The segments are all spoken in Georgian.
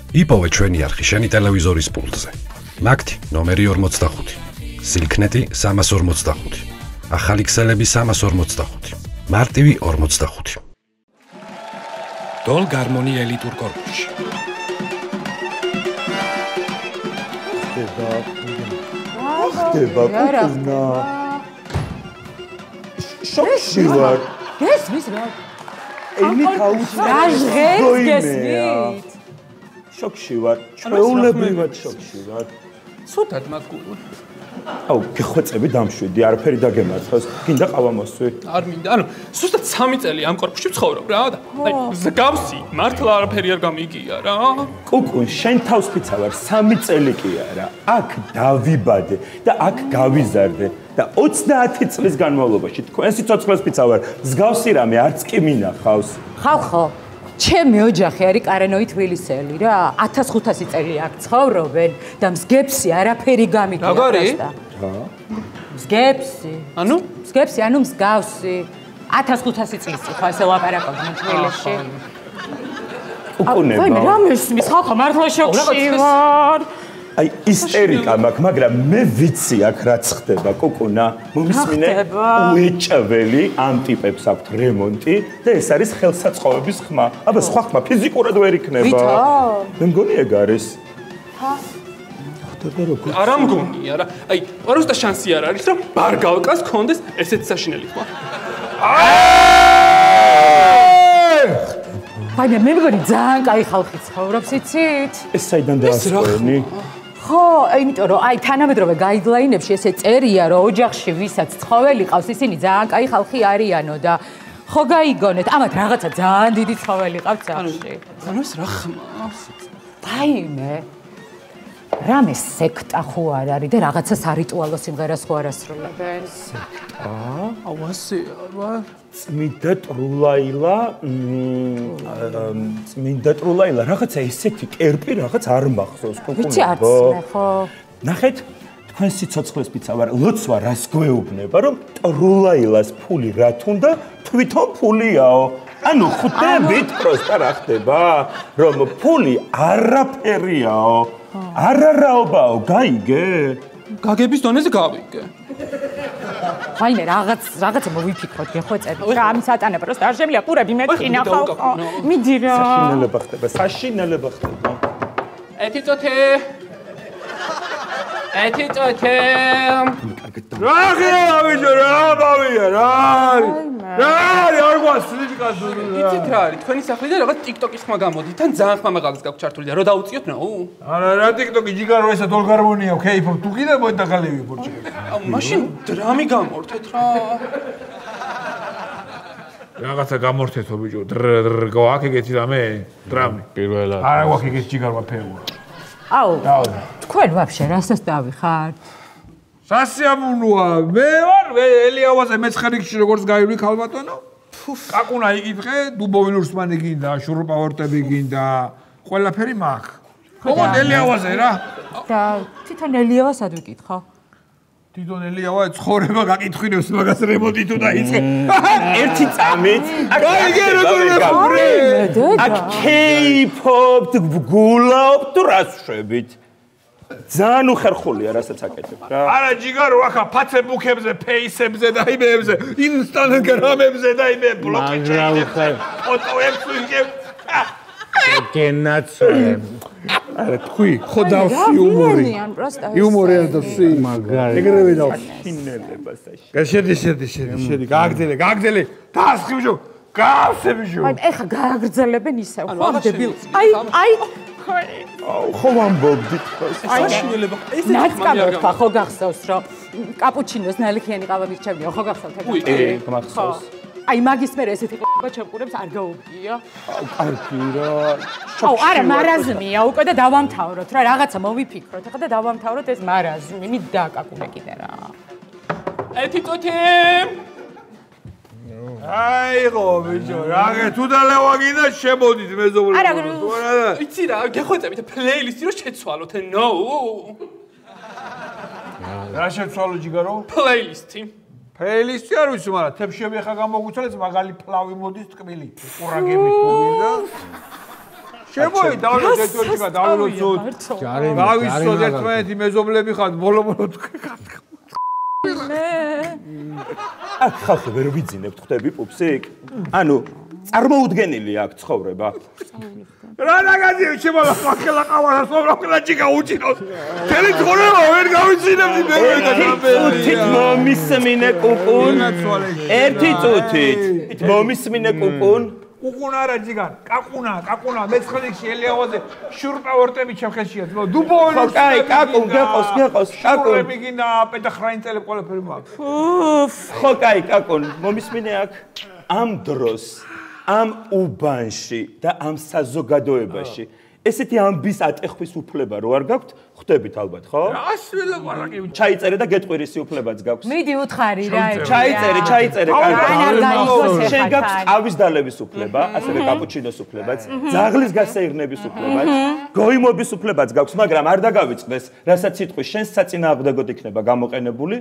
იპოვე ჩვენი არხი შენი ტელევიზორის პულტზე. მაგთი ნომერი 45, სილქნეტი 345, ახალი ქსელები 345, მარტივი 45. დოლ გარმონი ელიტურ კორპუსში. ხდება კუკუნა. შოქში ვარ. გესმის რა? ენი გაჟღერს გესმით? შოქში ვარ. ჩვეულებრივად შოქში ვარ. ცუდად მაგურ. აუ, გეხვეწები დამშვიდი, არაფერი დაგემარცხოს. გინდა ყავა მოსვი? არ მინდა. ანუ, ზუსტად 3 წელი ამ კორპუსში ვცხოვრობ რა და აი, მსგავსი, მართლა არაფერი არ გამიგია რა. კუკუნ, შენ თავს ფიცა ვარ, 3 წელი კი არა. აქ დავიბადე და აქ გავიზარდე და 30 წლის განმავლობაში თქვენ სიცოცხლეს ფიცა ვარ. მსგავსი რამე არც კი მინახავს. ხალხო, ჩემი ოჯახი არის კარენოი თბილისელი რა. 1500 წელი აქ ცხოვრობენ და მსგებსი არაფერი გამიგია რა? მსგებსი. ანუ? მსგებსი, ანუ მსგავსი. 1500 წლის ხო ესე ლაპარაკობდნენ თბილისში. კუკუნება. ვაი, რა მესმის ხალხო, მართლა შოქში ვარ. აი, ისტერიკა მაქვს, მაგრამ მე ვიცი აქ რაც ხდება, კუკუნა. მომისმინე უეჭველი ამ ტიპებს აქვთ რემონტი და ეს არის ხელსაწყოების ხმა. აბა სხვა ხმა ფიზიკურად ვერ იქნება. მე მგონი ეგ არის. ხდება როგორ? არა მგონია რა. აი, პაროსტა შანსი არ არის რომ ბარგალკას კონდეს ესეთი საშინელი ხმა. ვაი, მე მგონი ძალიან კაი ხალხი ცხოვრობს, იცით? ეს საიდან დაასწრენი? ხო, იმიტომ რომ აი თანამედროვე გაიდლაინებში ესე წერია, რომ ოჯახში ვისაც ცხოველი ყავს, ისინი ძალიან კაი ხალხი არიანო და ხო გაიგონეთ, ამათ რაღაცა ძალიან დიდი ცხოველი ყავს ძაღლში. ანუ ეს რა ხმავს? ვაიმე. რამე სექტა ხო არ არის და რაღაცა სარიტუალო სიმღერას ხო არ ასრულებენ? აუ ასე ვარ. წმინდა ტრულაილა, რაღაცა ესეთი კერპი რაღაც არ მახსოვს კუკუნა. ვიცი არც მე ხო. ნახეთ, თქვენ სიცოცხლეს ფიცა ვარ, ლოცვა რას გვეუბნება, რომ ტრულაილას ფული რა თუნდა, თვითონ ფულიაო. ანუ ხვდებით პროსტა რა ხდება, რომ ფული არაფერიაო. არარაობაო, გაიგე? გაგების დონეზე გავიგე. ვაიმე, რაღაცა მოვიფიქროთ, გეხვეწებით. რა ამის ატანა პროსტა არ შემიძლია ყურები მეტყინა ხალხო. მიდი რა. საშინელება ხდება. ეთიწოთე. რა ხია ბიჭო, რა ბავია, რა არის? რა არის არ გვასწრით კაცური რა. იცით რა არის? თქვენი სახლიდან რაღაც TikTok-ის ხმა გამოდით, თან ძალიან ხმა მაღალს გაქვს ჩართული და რო დაუწიოთ ნო? არა, რა TikTok-ი ჯიგარო ესა დოლ გარმონია, ქეიფობ, თუ კიდე მოიტახალები ბორჭები. აუ, მაშინ დრამი გამორთეთ რა. რაღაცა გამორთეთო ბიჭო, დრ გვაქვს ეგეთი რამე? დრამი. პირველად. არა, გვაქვს ეგეთი ჯიგარვა ფეულა. აუ, თქვენ ვაფშე რასას დავიხართ? სასიამოვნოა, მე ვარ ელიავაზე მეცხრე რიგში როგორც გაივლი ქალბატონო. კაკუნა იკითხე, დუბოვი ლურსმანი გინდა, შურპავორტები გინდა, ყველაფერი მაქვს. ოღონდ ელიავაზე რა. და თვითონ ელიავასაც ვიკითხო. თვითონ ელიავა ცხოვრება გაკითხვინებს მაგას რემონტი თუ დაიწყე. ერთი წამით გაიგე როგორ მეხურე. აქ ქეიფობთ, გულავთ თუ რას შვებით? ძალიან უხერხულია რასაც აკეთებ რა. არა ჯიგარო ახლა ფაცებუქებზე, ფეისებზე და იმებზე, ინსტაგრამებზე და იმ ბლოკჩეინებზე. ფოტოებს ვიგებ. გენაცოლე. არა თქვი, ხო დავსი იუმორი. იუმორი არ დავსი. მაგარი. ეგრევე დავსი. შინელება საშინელება. შედი, გააგდელე. დაასხი ბიჭო. გაავსე ბიჭო. აი, ეხა გააგრძელებენ ისევ. ხო, დებილ. აი. ხო ვამბობდით ხო. საშინელება. ესეთი ნაცკამერტა ხო გახსოვს, რომ კაპუჩინოს ნალიქიანი ყავა მირჩევია, ხო გახსოვთ ეგ? გმახსოვს. აი მაგის მერე ესეთი ყობა ჩემყურებს არ გაუგია. კარგი რა. აუ, არა, მარაზმია უკვე და დავამთავროთ რა, რაღაცა მოვიფიქროთ. ახლა და დავამთავროთ ეს მარაზმი, მით დააკაკუნე კიდე რა. ეთიწოთე. აიღო ბიჭო, რაგე თუ დალევა გინდა შემოდით მეზობლებს. არა, იცი რა, გეხვეწებით პლეილისტი რომ შეცვალოთ, ნო. რა შეცვალო ჯიგარო? პლეილისტი. პლეილისტი არ ვიცი, მაგრამ თებშები ახლა გამოგვიცვალეთ მაგალი ფლავი მოდის ტკბილი. ყურაგებით მოვიდა. შემოი დავლოთ ერთმანეთს დავლოცოთ. გავისწოთ ერთმანეთი მეზობლები ხართ ბოლო-ბოლო თქვენ. აქ ხალხი ვერ ვიძინებთ ხვდები პუპსიკ? ანუ წარმოუდგენელი აქ ცხოვრება. რა ნაგაზია შემოლა ხალხა ყავარა სობრაკლა ჭიკა უჭინოს. თელი ცხოვრება ვერ გავიძინებდი მე თით მომისმინე კუკუნ. ერთი წუთით მომისმინე კუკუნ. კუკუნ არა ჯიგან, კაკუნა მეცხენში ელიავაზე შურპავორტები ჩემხეშია. დუბოველი კაი, კაკუნ გეყოს, კაკუნ. მიგინა პეტახრაინწელი ყველაფერი მაქვს. ხო, კაი, კაკუნ, მომისმინე აქ ამ დროს, ამ უბანში და ამ საზოგადოებაში ესეთი ამბის ატეხვის უფლება რო არ გაქვთ, ხვდებით ალბათ, ხო? ასვილა ყარაკი. ჩაიწერე და გეტყვირის უფლებაც გაქვს. მიდი უთხარი რა. ჩაიწერე, კარგი. შენ გაქვს ყავის დალევის უფლება, ასევე კაპუჩინოს უფლებაც, ძაღლის გასეირნების უფლებაც, გოიმობის უფლებაც გაქვს, მაგრამ არ დაგავიწყდეს, რასაც სიტყვის შენ საწინააღმდეგოდ იქნება გამოყენებული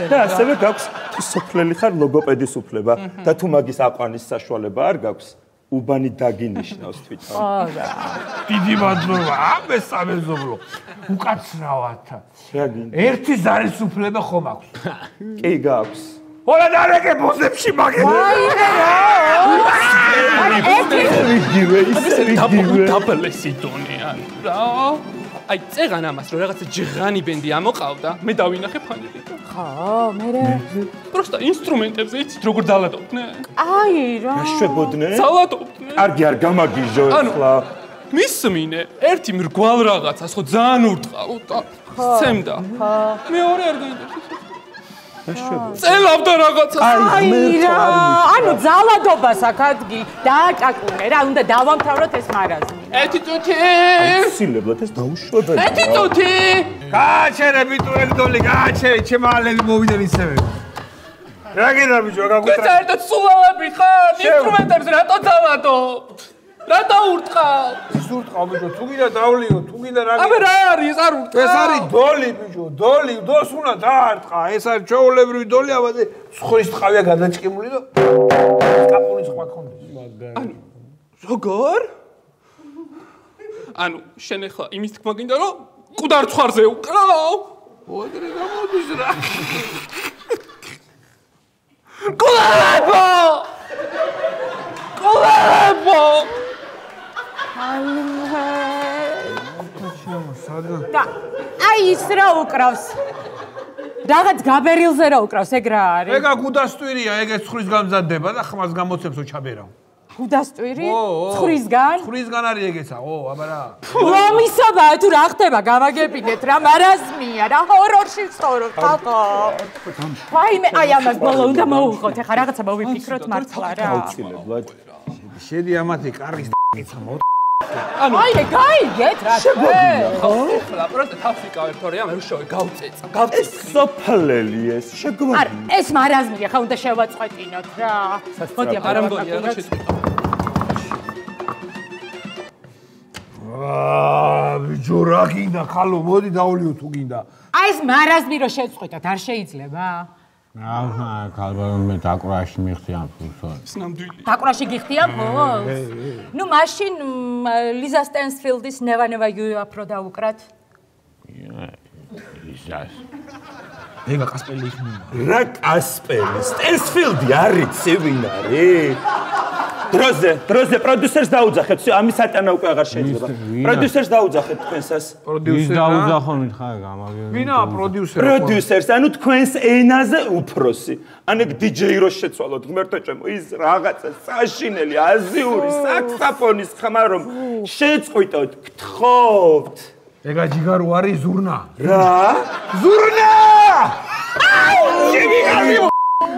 და ასევე გაქვს თუ სოფლელი ხარ ლოგოპედის უფლება და თუ მაგის აყვანის საშუალება არ გაქვს. უბანი დაგინიშნავს თვითონ. დიდი მადლობა. ამეს სამეზობლო. უკაცრავად. რა გინდა? ერთი ზარის უფლება ხომ აქვს? კი გაქვს. ორა დარეკე ბოზებში მაგები. დაბლესი დონიან რა. აი წეღან ამას რომ რაღაცა ჯღანი ბენდი ამოყავდა, მე დავინახე ფანები. ხო, მერე. პროსტა ინსტრუმენტებზე იცით როგორ დალადობდნენ? აი რა. გაშვებოდნენ? დალადობდნენ. კარგი არ გამაგიჟო ახლა. მისმინე, ერთი მრგვალ რაღაცას ხო ძალიან ურტყავ და სცემდა. მეორე არ გაინტერესებს. წელავდა რაღაცას. აი რა, ანუ ძალადობას აქ ადგილი დააკაკუნე რა, უნდა დავამთავროთ ეს მარაზმი. ერთი წუთი. სილებლად ეს დაუშვებელია. ერთი წუთი. გააჩერე ბიტუ ეგდოლი, გააჩერე ჩემალები მოვიდნენ ისევე. რა გინდა ბიჭო, რა გაგუტრა? საერთოდ სულავები ხარ, ინსტრუმენტებს რატო ძალადობთ? რატო ურტყავ? ის ურტყავ ბიჭო, თუ გინდა დავლიო, თუ გინდა რა. აბა რა არის, არ ურტყავ. ეს არის დოლი ბიჭო, დოლს უნდა დაარტყა. ეს არის ჩვეულებრივი დოლი, აბაზე ცხრის ტყავია გადაჭკიმული და კაპუნის სხვა კონდეს. ანუ როგორ? ანუ შენ ახლა იმის თქმა გინდა რომ ყუდარცხვარზე უკრავ? ოღონდ გამოდის რა. ყულებო! და აი ის რა უკრავს. რაღაც გაბერილზე რა უკრავს, ეგ რა არის? ეგა გუდასტვირია, ეგ ცხრის გამზადდება და ხმას გამოცემსო ჩაბერავ. გუდასტვირი? ცხვრისგან? ცხვრისგან არის ეგეცა, აბა რა. ლომისობაა თუ რა ხდება, გამაგებინეთ რა, მარაზმია რა, ჰორორში ცხოვრობ ხალხო. ვაიმე, აი ამას ბოლო უნდა მოუღოთ, ახლა რაღაცა მოვიფიქროთ მართლა რა. აუცილებლად. შედი ამათი კარგის ისა მო. ანუ აი გაიგეთ რა. ახლა პროსტა თავს ვიკავებ თორე ამ რუშოვი გავწეცა. ეს სოფლელი ეს შეგვიძლია. არა, ეს მარაზმია, ხა უნდა შევაწყვეტინოთ რა. მოდი არ ამგონია რა შეწყვეტა. ბიჭო რა გინდა ხალო, მოდი დავლიო თუ გინდა. აი ეს მარაზმი რო შევწყვეტოთ, არ შეიძლება? ახლა ქალბატონო მე დაკვრაში მიხდიან ფულს. ის ნამდვილი. დაკვრაში გიხდიან ფულს? ნუ მაშინ ლიზა სტენსფილდის Never Never You Afro დაუკრათ. ისას. ეგა კასპელი იქნება. რა კასპელი? სტენსფილდი არიცი ვინ არის? დროზე პროდიუსერს დაუძახეთ. ამის სატანა უკვე აღარ შეიძლება. პროდიუსერს დაუძახეთ თქვენსას. ის დაუძახონით ხარ გამაგებინე. ვინა პროდიუსერი? პროდიუსერს, ანუ თქვენს ენაზე უფროსი. ანუ დიჯეი რო შეცვალოთ, ღმერთო ჩემო, ის რაღაცა საშინელი აზიური საქსაფონის ხმა რომ შეწყვიტოთ, გთხოვთ. ეგა ჯიგარო არის ზურნა. რა? ზურნა! აუ, ჯიგარო!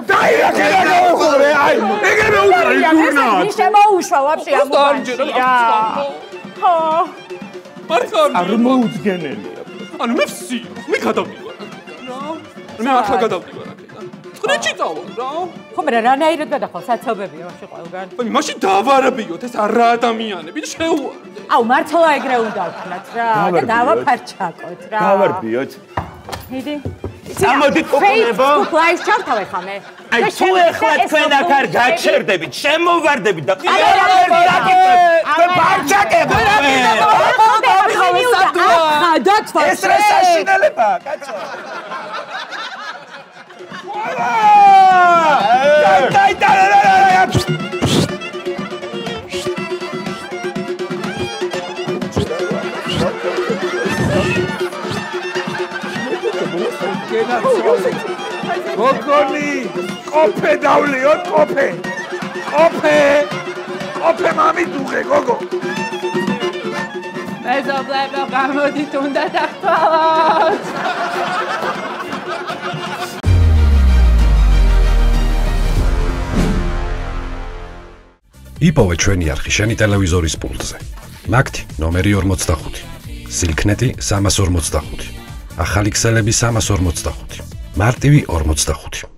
დაირაკედა უყურე, აი, ეგრევე უკარი ზურნა. ის შემოუშვა ვაფშე ამ უბანში რა. ხო. მართლა არ მოუძგენელია. ანუ მე ვსიო, მე გადავდივარ რა. მე ახლა გადავდივარ აქედან. წვრეთში წავალ რა. ხომ რა რანაირად გადახვალ საცობებია ვაფშე ყველგან. აი მაშინ დავარებიოთ ეს არა ადამიანები და შეუვარდე. აუ მართლა ეგრე უნდა ვქნათ რა და დავაფარჩაკოთ რა. გავარბიოთ. მიდი. წამოდით უკუნება. Facebook live ჩავთავე ხამე. აი თუ ეხლა თქვენ აქ არ გაჩერდებით, შემოვარდებით და ბარჩაკებო. ეს რა საშინელებაა, კაცო? გოგონი, კოფე დავლიოთ, კოფე. კოფე მამიდუღე, გოგო. მეზობლებო, გამოდით უნდა დახვალოთ. იპოვე ჩვენი არხი შენი ტელევიზორის პულტზე. მაგთი ნომერი 45. სილქნეტი 345. ახალი ქსელები 345. მარტივი 45.